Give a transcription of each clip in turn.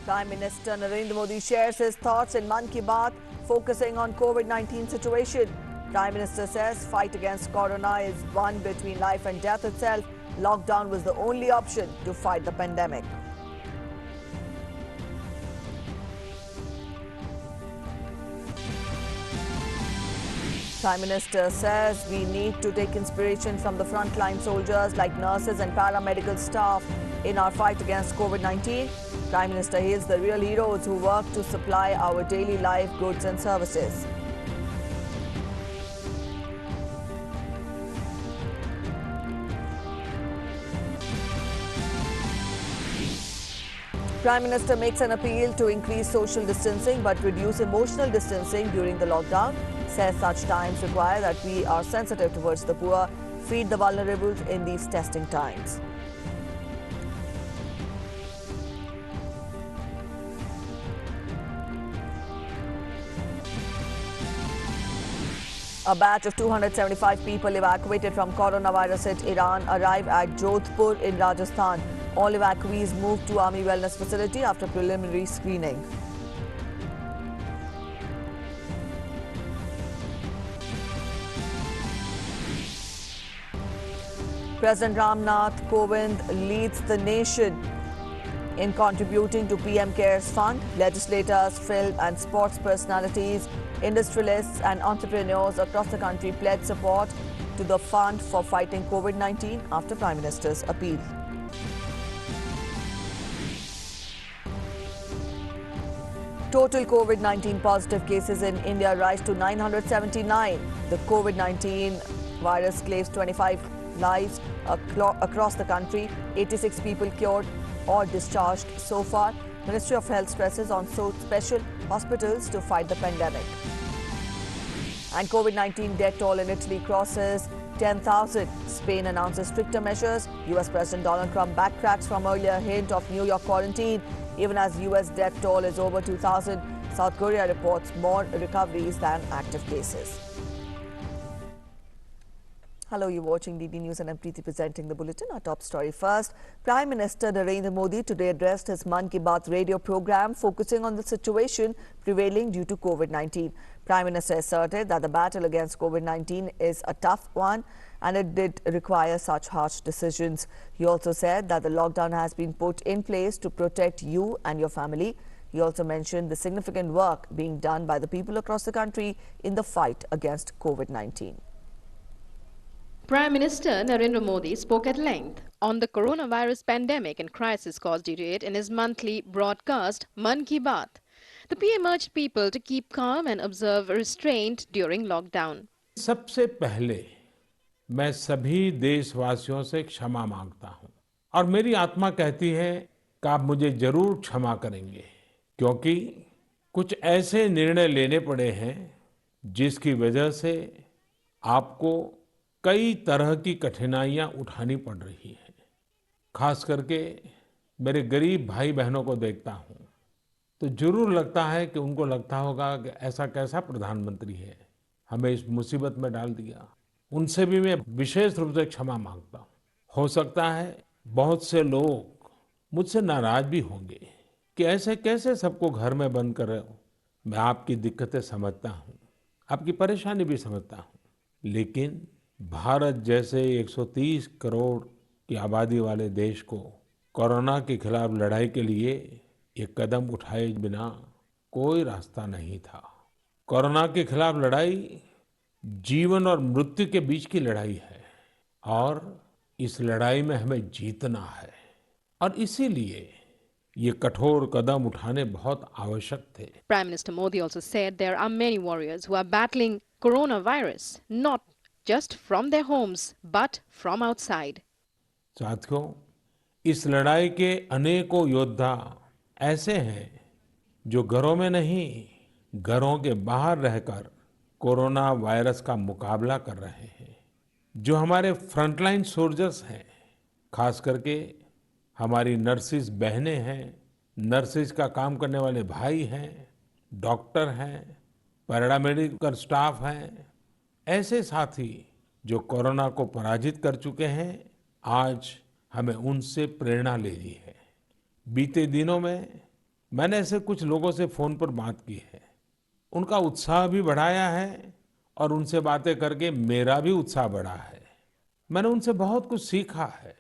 Prime Minister Narendra Modi shares his thoughts in Man Ki Baat, focusing on COVID-19 situation. Prime Minister says fight against corona is one between life and death itself. Lockdown was the only option to fight the pandemic. Prime Minister says we need to take inspiration from the frontline soldiers like nurses and paramedical staff in our fight against COVID-19. Prime Minister hails the real heroes who work to supply our daily life goods and services. Prime Minister makes an appeal to increase social distancing but reduce emotional distancing during the lockdown. Says such times require that we are sensitive towards the poor, feed the vulnerable in these testing times. A batch of 275 people evacuated from coronavirus hit Iran arrive at Jodhpur in Rajasthan. All evacuees moved to Army Wellness Facility after preliminary screening. President Ramnath Kovind leads the nation in contributing to PM CARES Fund. Legislators, film and sports personalities, industrialists and entrepreneurs across the country pledged support to the fund for fighting COVID-19 after Prime Minister's appeal. Total COVID-19 positive cases in India rise to 979. The COVID-19 virus claims 25 lives across the country. 86 people cured or discharged so far. Ministry of Health stresses on special hospitals to fight the pandemic. And COVID-19 death toll in Italy crosses 10,000. Spain announces stricter measures. US President Donald Trump backtracks from earlier hint of New York quarantine. Even as US death toll is over 2,000, South Korea reports more recoveries than active cases. Hello, you're watching DD News and I'm Preeti presenting the Bulletin. Our top story first. Prime Minister Narendra Modi today addressed his Man Ki Baat radio program focusing on the situation prevailing due to COVID-19. Prime Minister asserted that the battle against COVID-19 is a tough one and it did require such harsh decisions. He also said that the lockdown has been put in place to protect you and your family. He also mentioned the significant work being done by the people across the country in the fight against COVID-19. Prime Minister Narendra Modi spoke at length on the coronavirus pandemic and crisis caused due to it in his monthly broadcast, Man Ki Baat. The PM urged people to keep calm and observe restraint during lockdown. सबसे पहले मैं सभी देशवासियों से क्षमा मांगता हूं और मेरी आत्मा कहती है कि आप मुझे जरूर क्षमा करेंगे क्योंकि कुछ ऐसे निर्णय लेने पड़े हैं जिसकी वजह से आपको कई तरह की कठिनाइयां उठानी पड़ रही हैं। खास करके मेरे गरीब भाई बहनों को देखता हूं तो जरूर लगता है कि उनको लगता होगा कि ऐसा कैसा प्रधानमंत्री है, हमें इस मुसीबत में डाल दिया। उनसे भी मैं विशेष रूप से क्षमा मांगता हूं। हो सकता है बहुत से लोग मुझसे नाराज भी होंगे कि ऐसे कैसे सबको घर में बंद कर रहे हो। मैं आपकी दिक्कतें समझता हूं, आपकी परेशानी भी समझता हूं, लेकिन भारत जैसे 130 करोड़ की आबादी वाले देश को कोरोना के खिलाफ लड़ाई के लिए ये कदम उठाए बिना कोई रास्ता नहीं था। कोरोना के खिलाफ लड़ाई जीवन और मृत्यु के बीच की लड़ाई है और इस लड़ाई में हमें जीतना है और इसीलिए ये कठोर कदम उठाने बहुत आवश्यक थे। Prime Minister Modi also said there are many warriors who are battling coronavirus, not just from their homes, but from outside. साथियों, इस लड़ाई के अनेकों योद्धा ऐसे हैं जो घरों में नहीं, घरों के बाहर रहकर कोरोना वायरस का मुकाबला कर रहे हैं। जो हमारे फ्रंटलाइन सोल्जर्स हैं, खास करके हमारी नर्सिस बहनें हैं, नर्सिस का काम करने वाले भाई हैं, डॉक्टर हैं, पैरामेडिकल स्टाफ हैं, ऐसे साथी जो कोरोना को पराजित कर चुके हैं, आज हमें उनसे प्रेरणा लेनी है। बीते दिनों में मैंने ऐसे कुछ लोगों से फोन पर बात की है, उनका उत्साह भी बढ़ाया है और उनसे बातें करके मेरा भी उत्साह बढ़ा है। मैंने उनसे बहुत कुछ सीखा है।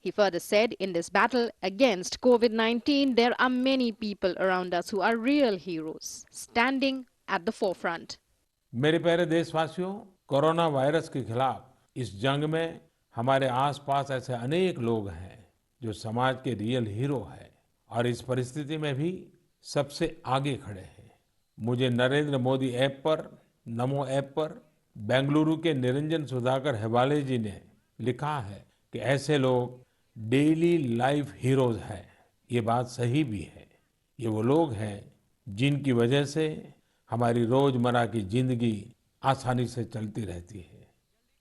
He further said, in this battle against COVID-19, there are many people around us who are real heroes, standing at the forefront. मेरे प्यारे देशवासियों, कोरोना वायरस के खिलाफ इस जंग में हमारे आसपास ऐसे अनेक लोग हैं जो समाज के रियल हीरो हैं और इस परिस्थिति में भी सबसे आगे खड़े हैं। मुझे नरेंद्र मोदी ऐप पर, नमो ऐप पर बेंगलुरु के निरंजन सुधाकर हेबाले जी ने लिखा है कि ऐसे लोग डेली लाइफ हीरोज हैं। ये बात सही भी है। ये वो लोग हैं जिनकी वजह से हमारी रोजमर्रा की जिंदगी आसानी से चलती रहती है।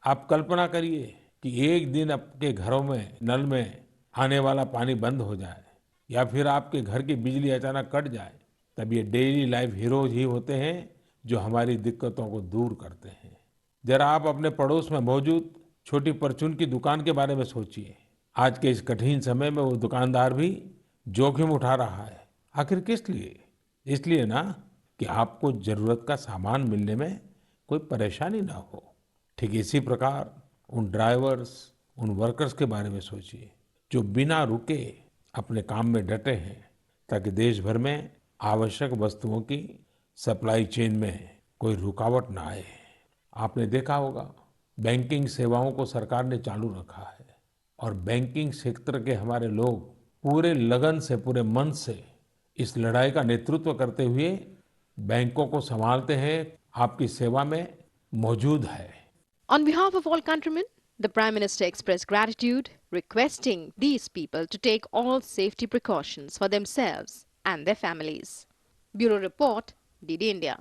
आप कल्पना करिए कि एक दिन आपके घरों में नल में आने वाला पानी बंद हो जाए या फिर आपके घर की बिजली अचानक कट जाए, तब ये डेली लाइफ हीरोज ही होते हैं जो हमारी दिक्कतों को दूर करते हैं। जरा आप अपने पड़ोस में मौजूद छोटी परचून की दुकान के बारे में सोचिए। आज के इस कठिन समय में वो दुकानदार भी जोखिम उठा रहा है। आखिर किस लिए? इसलिए ना कि आपको जरूरत का सामान मिलने में कोई परेशानी ना हो। ठीक इसी प्रकार उन ड्राइवर्स, उन वर्कर्स के बारे में सोचिए जो बिना रुके अपने काम में डटे हैं ताकि देश भर में आवश्यक वस्तुओं की सप्लाई चेन में कोई रुकावट ना आए। आपने देखा होगा बैंकिंग सेवाओं को सरकार ने चालू रखा है और बैंकिंग सेक्टर के हमारे लोग पूरे लगन से, पूरे मन से इस लड़ाई का नेतृत्व करते हुए बैंकों को संभालते हैं, आपकी सेवा में मौजूद है। On behalf of all countrymen, the Prime Minister expressed gratitude, requesting these people to take all safety precautions for themselves and their families. Bureau Report, DD India.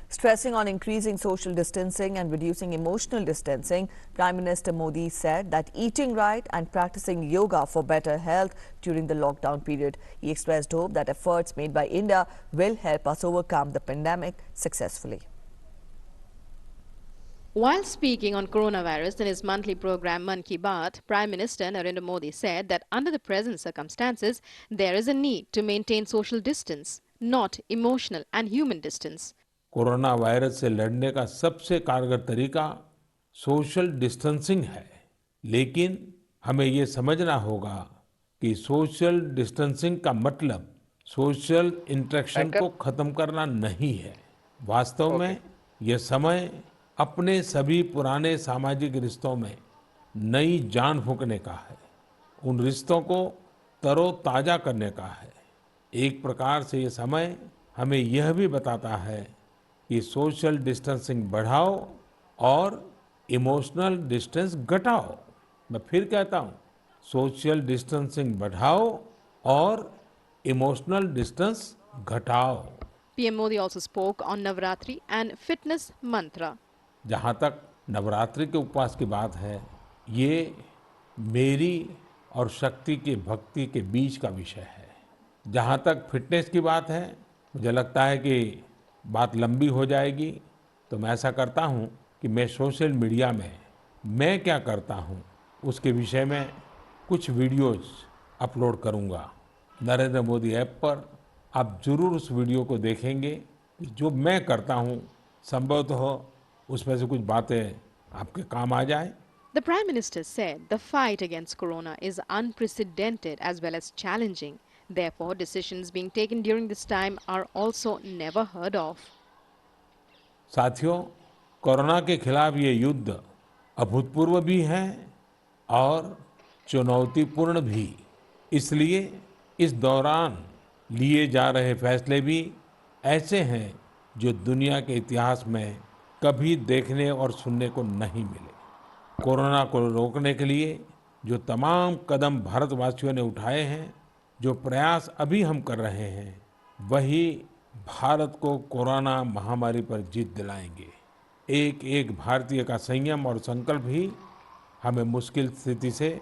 Stressing on increasing social distancing and reducing emotional distancing, Prime Minister Modi said that eating right and practicing yoga for better health during the lockdown period. He expressed hope that efforts made by India will help us overcome the pandemic successfully. While speaking on coronavirus in his monthly program Mann Ki Baat, Prime Minister Narendra Modi said that under the present circumstances, there is a need to maintain social distance, not emotional and human distance. Corona virus से लड़ने का सबसे कारगर तरीका social distancing है, लेकिन हमें ये समझना होगा कि सोशल डिस्टेंसिंग का मतलब सोशल इंटरेक्शन को खत्म करना नहीं है। वास्तव में यह समय अपने सभी पुराने सामाजिक रिश्तों में नई जान फूंकने का है, उन रिश्तों को तरोताजा करने का है। एक प्रकार से ये समय हमें यह भी बताता है कि सोशल डिस्टेंसिंग बढ़ाओ और इमोशनल डिस्टेंस घटाओ। मैं फिर कहता हूँ, सोशल डिस्टेंसिंग बढ़ाओ और इमोशनल डिस्टेंस घटाओ। PM Modi also spoke on Navratri and fitness mantra. जहाँ तक नवरात्रि के उपवास की बात है, ये मेरी और शक्ति की भक्ति के बीच का विषय है। जहाँ तक फिटनेस की बात है, मुझे लगता है कि बात लंबी हो जाएगी, तो मैं ऐसा करता हूँ कि मैं सोशल मीडिया में मैं क्या करता हूँ उसके विषय में कुछ वीडियोस अपलोड करूँगा। नरेंद्र मोदी ऐप पर आप जरूर उस वीडियो को देखेंगे कि जो मैं करता हूँ, संभवतः उसमें से कुछ बातें आपके काम आ जाए। The Prime Minister said the fight against corona is unprecedented as well as challenging. Therefore, decisions being taken during this time are also never heard of. साथियों, कोरोना के खिलाफ ये युद्ध अभूतपूर्व भी है और चुनौतीपूर्ण भी। इसलिए इस दौरान लिए जा रहे फैसले भी ऐसे हैं जो दुनिया के इतिहास में कभी देखने और सुनने को नहीं मिले। कोरोना को रोकने के लिए जो तमाम कदम भारतवासियों ने उठाए हैं, जो प्रयास अभी हम कर रहे हैं, वही भारत को कोरोना महामारी पर जीत दिलाएंगे। एक एक भारतीय का संयम और संकल्प ही हमें मुश्किल स्थिति से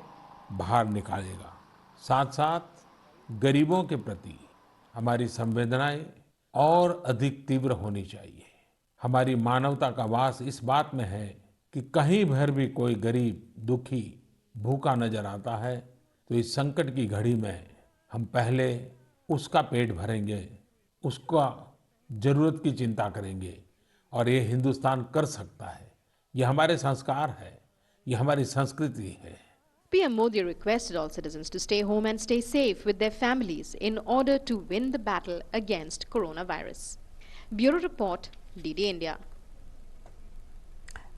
बाहर निकालेगा। साथ साथ गरीबों के प्रति हमारी संवेदनाएं और अधिक तीव्र होनी चाहिए। हमारी मानवता का वास इस बात में है कि कहीं भर भी कोई गरीब, दुखी, भूखा नजर आता है तो इस संकट की घड़ी में हम पहले उसका पेट भरेंगे, उसका जरूरत की चिंता करेंगे और ये हिंदुस्तान कर सकता है। ये हमारे संस्कार है, ये हमारी संस्कृति है। PM Modi requested all citizens to stay home and stay safe with their families in order to win the battle against coronavirus. Bureau Report, DD India.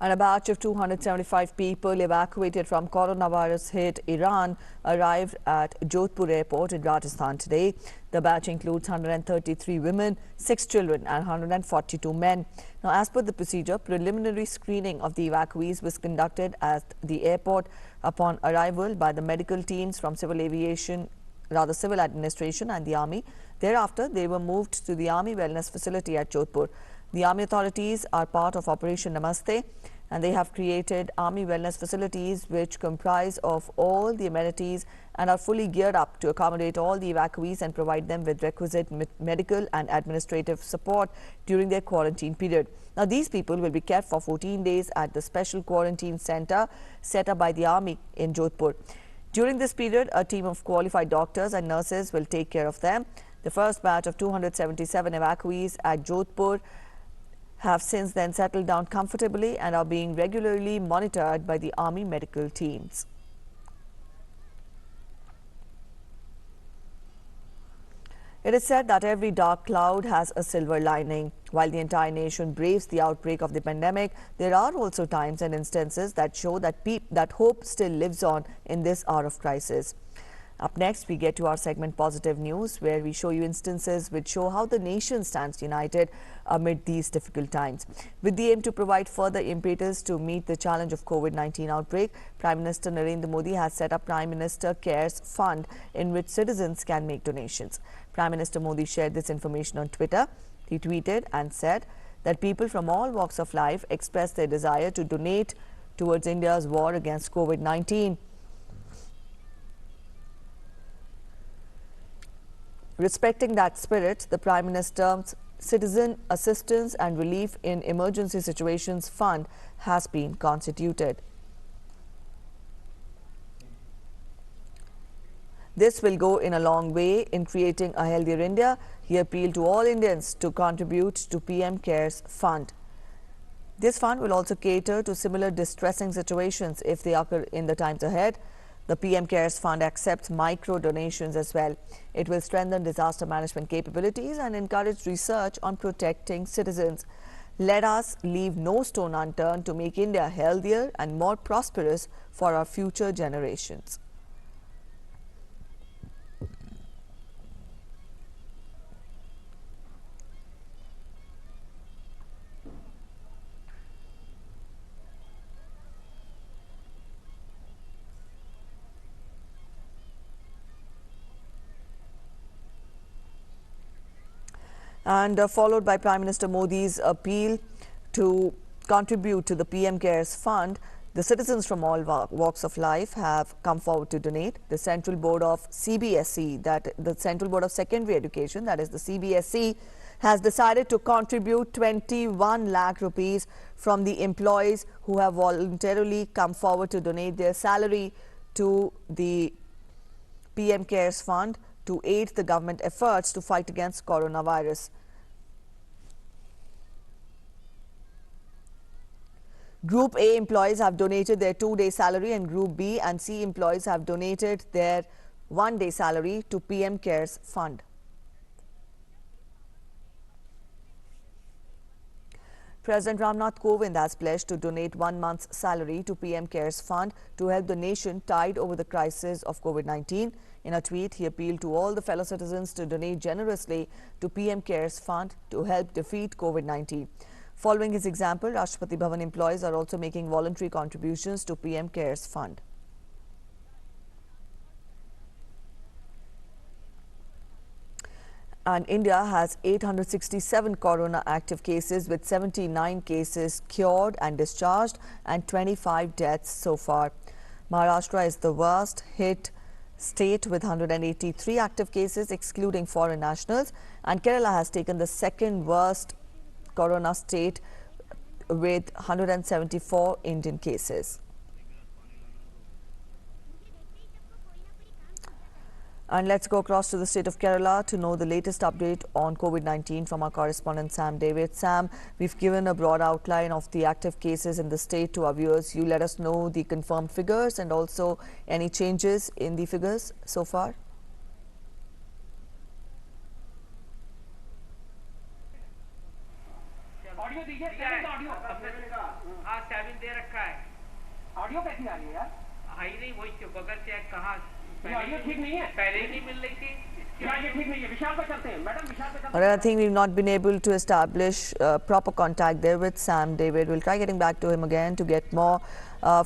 And a batch of 275 people evacuated from coronavirus hit Iran arrived at Jodhpur airport in Rajasthan today. The batch includes 133 women, 6 children and 142 men. Now, as per the procedure, preliminary screening of the evacuees was conducted at the airport upon arrival by the medical teams from civil administration and the army. Thereafter, they were moved to the army wellness facility at Jodhpur. The army authorities are part of Operation Namaste, and they have created army wellness facilities which comprise of all the amenities and are fully geared up to accommodate all the evacuees and provide them with requisite medical and administrative support during their quarantine period. Now, these people will be kept for 14 days at the special quarantine center set up by the army in Jodhpur. During this period, a team of qualified doctors and nurses will take care of them. The first batch of 277 evacuees at Jodhpur have since then settled down comfortably and are being regularly monitored by the army medical teams. It is said that every dark cloud has a silver lining. While the entire nation braves the outbreak of the pandemic, there are also times and instances that show that hope still lives on in this hour of crisis. Up next, we get to our segment Positive News, where we show you instances which show how the nation stands united amid these difficult times. With the aim to provide further impetus to meet the challenge of COVID-19 outbreak, Prime Minister Narendra Modi has set up Prime Minister Cares Fund, in which citizens can make donations. Prime Minister Modi shared this information on Twitter. He tweeted and said that people from all walks of life expressed their desire to donate towards India's war against COVID-19. Respecting that spirit, the Prime Minister's Citizen Assistance and Relief in Emergency Situations Fund has been constituted. This will go in a long way in creating a healthier India. He appealed to all Indians to contribute to PM Cares Fund. This fund will also cater to similar distressing situations if they occur in the times ahead. The PM Cares Fund accepts micro donations as well. It will strengthen disaster management capabilities and encourage research on protecting citizens. Let us leave no stone unturned to make India healthier and more prosperous for our future generations. And followed by Prime Minister Modi's appeal to contribute to the PM Cares Fund, the citizens from all walks of life have come forward to donate. The Central Board of CBSE, the Central Board of Secondary Education, that is the CBSE, has decided to contribute 21 lakh rupees from the employees who have voluntarily come forward to donate their salary to the PM Cares Fund to aid the government efforts to fight against coronavirus. Group A employees have donated their 2-day salary, and Group B and C employees have donated their 1-day salary to PM Cares Fund. President Ramnath Kovind has pledged to donate 1 month's salary to PM Cares Fund to help the nation tide over the crisis of COVID-19. In a tweet, he appealed to all the fellow citizens to donate generously to PM Cares Fund to help defeat COVID-19. Following his example, Rashtrapati Bhavan employees are also making voluntary contributions to PM Cares Fund. And India has 867 corona active cases, with 79 cases cured and discharged and 25 deaths so far. Maharashtra is the worst hit state with 183 active cases, excluding foreign nationals, and Kerala has taken the second worst corona state with 174 Indian cases. And let's go across to the state of Kerala to know the latest update on COVID-19 from our correspondent Sam David. Sam, we've given a broad outline of the active cases in the state to our viewers. You let us know the confirmed figures and also any changes in the figures so far. Audio दीजिए audio हाँ seven दे रखा है audio कैसी आ रही है यार हाँ ही नहीं वही बगल चेक कहाँ ऑडियो ठीक नहीं है पहले ही नहीं मिल रही थी ठीक नहीं है विशाल पे चलते हैं मैडम विशाल पे चलते हैं I think we've not been able to establish proper contact there with Sam David. We'll try getting back to him again to get more.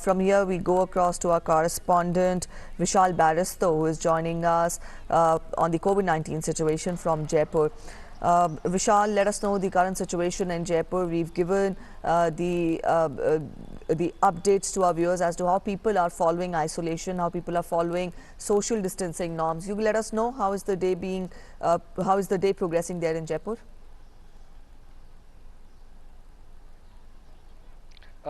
From here, we go across to our correspondent Vishal Baristo, who is joining us on the COVID-19 situation from Jaipur. Vishal, let us know the current situation in Jaipur. We've given the updates to our viewers as to how people are following isolation, how people are following social distancing norms. You let us know how is the day how is the day progressing there in Jaipur?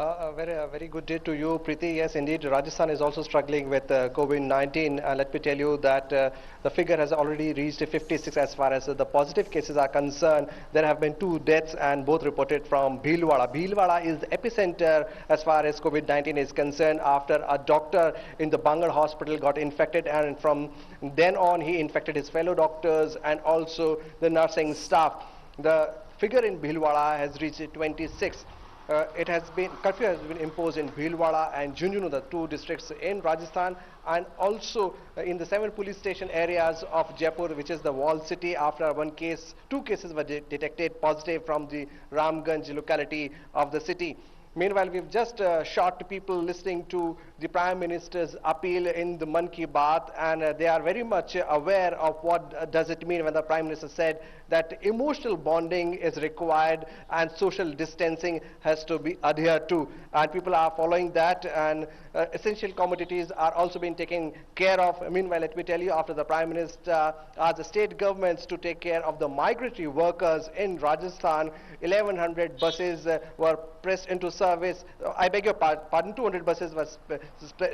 A very good day to you, Preeti. Yes, indeed, Rajasthan is also struggling with COVID-19. Let me tell you that the figure has already reached 56 as far as the positive cases are concerned. There have been 2 deaths and both reported from Bhilwara. Bhilwara is the epicenter as far as COVID-19 is concerned after a doctor in the Bangalore hospital got infected, and from then on he infected his fellow doctors and also the nursing staff. The figure in Bhilwara has reached 26. Curfew has been imposed in Bhilwara and Jhunjhunu, the 2 districts in Rajasthan, and also in the 7 police station areas of Jaipur, which is the walled city, after 2 cases were detected positive from the Ramganj locality of the city. Meanwhile, we've just shot people listening to the Prime Minister's appeal in the Man Ki Baat, and they are very much aware of what does it mean when the Prime Minister said that emotional bonding is required and social distancing has to be adhered to. And people are following that, and essential commodities are also being taken care of. Meanwhile, let me tell you, after the Prime Minister asked the state governments to take care of the migratory workers in Rajasthan, 1100 buses were pressed into service. I beg your pardon, 200 buses were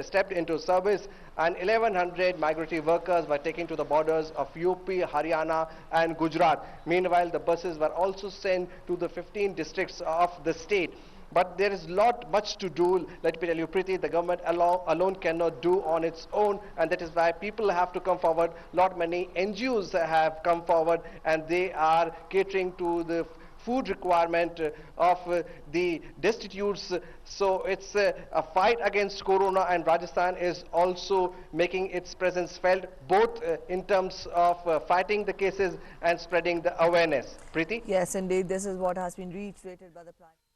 stepped into service, and 1100 migratory workers were taken to the borders of UP, Haryana and Gujarat. Meanwhile, the buses were also sent to the 15 districts of the state. But there is much to do. Let me tell you, Preeti, the government alone cannot do on its own, and that is why people have to come forward. Many NGOs have come forward, and they are catering to the food requirement of the destitutes. So it's a fight against corona, and Rajasthan is also making its presence felt, both in terms of fighting the cases and spreading the awareness. Preeti? Yes, indeed. This is what has been reiterated by the Prime Minister.